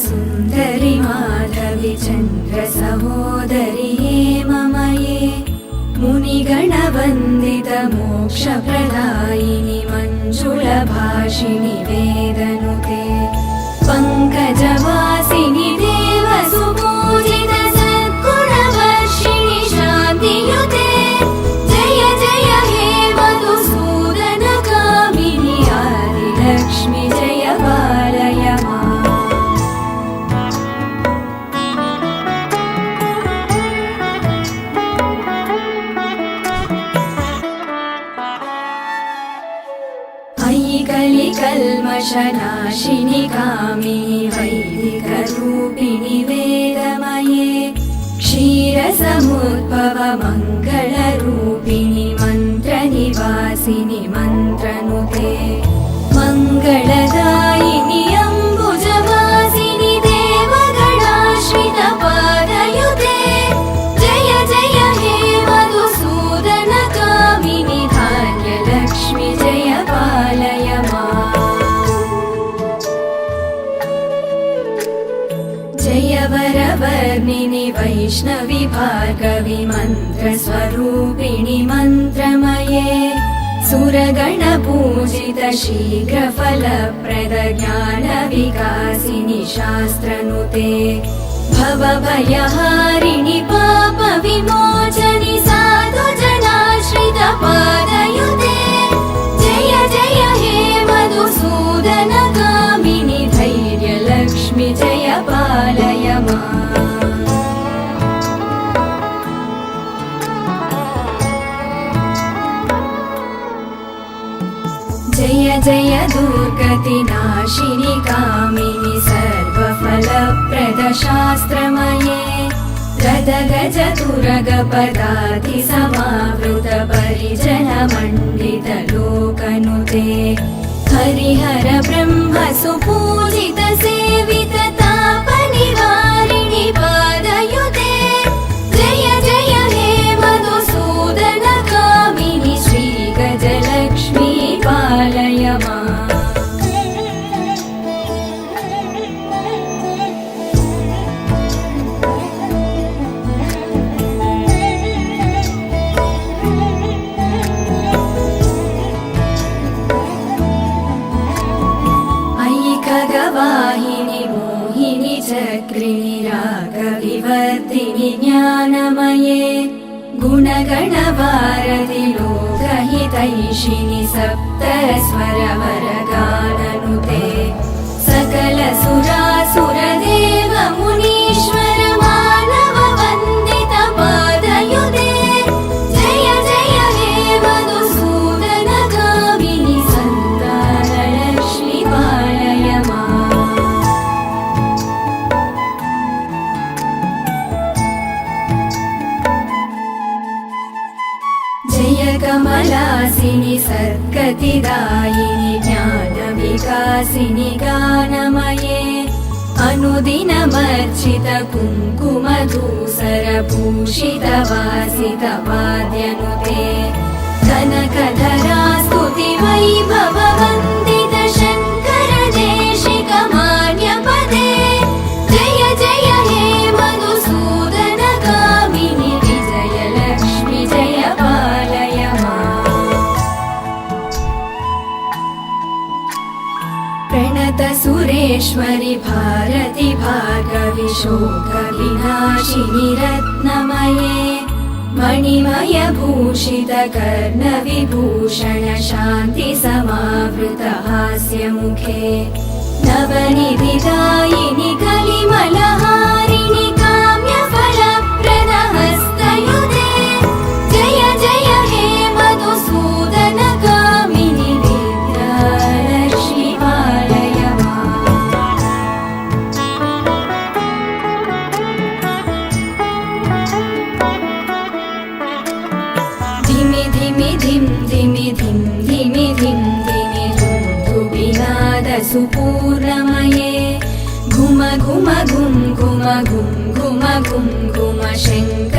सुन्दरि माधवि चन्द्र सहोदरि हेममये मुनिगणवन्दित मोक्षप्रदायिनि मञ्जुलभाषिणि वेदनुते पङ्कजवासिनि देवसुपूजित सद्गुणवर्षिणि शान्तियुते जय जय हे मधुसूदनकामिनि आदिलक्ष्मि जय पालय माम्। अयि कलिकल्मषनाशिनि कामिनि वैदिकरूपिणि वेदमये क्षीरसमुद्भव मङ्गलरूपिणि मन्त्रनिवासिनि मन्त्रनुते मङ्गलदायिनि अम्बुजवासिनि देवगणाश्रित पादयुते जय जय हे मधुसूदनकामिनि धान्यलक्ष्मि जय पालय माम्। जय वरवर्णिनि वैष्णवि भार्गवि मन्त्रस्वरूपिणि मन्त्रमये सुरगणपूजित शीघ्रफलप्रद ज्ञानविकासिनि शास्त्रनुते भवभयहारिणि पापविमोचनि साधुजनाश्रित पादयुते जय जय हे मधुसूदनकामिनि धैर्यलक्ष्मि जय पालय माम्। जय जय दुर्गतिनाशिनि कामिनि सर्वफलप्रद शास्त्रमये गदगज तुरगपदाति समावृत परिजनमण्डित लोकनुते हरिहर ब्रह्म सुपूजित सेवित तापनिवारिणि पादयुते जय जय हे मधुसूदनकामिनि श्रीगजलक्ष्मी पालय माम्। अयि खगवाहिनि मोहिनि चक्रिणि रागविवर्धिनि ज्ञानमये गुणगणवारधि लोकहितैषिणि सप्तस्वरवरगाननुते सकल सुरासुरदेव मुनीश्वर मानव वन्दित पादयुते जय जय हे मधुसूदनकामिनि सन्तानलक्ष्मि पालय माम्। जय कमलासिनि सद्गतिदायिनि ज्ञानविकासिनि गानमये अनुदिनमर्चित कुङ्कुमधूसरभूषित वासित वाद्यनुते कनकधरा स्तुति वैभव वन्दित शङ्कर देशिक मान्यपदे जय जय हे मधुसूदनकामिनि विजयलक्ष्मि जय पालय माम्। प्रणत सुरेश्वरि भारति भार्गवि शोकविनाशिनि रत्नमये मणिमय भूषित कर्णविभूषण शान्ति समावृत हास्यमुखे नवनिधिदायिनि कलिमलहारिणि काम्यफलप्रद हस्तयुते जय जय हे मधुसूदनकामिनि विद्यालक्ष्मि पालय माम्। धिमि धिमि धिम धिमि धिम धिमि धिम धिमि धुम धुबिनाद सुपूर्णमये घुम घुम घुम घुम घुम घुम घुम घुम शङ्कर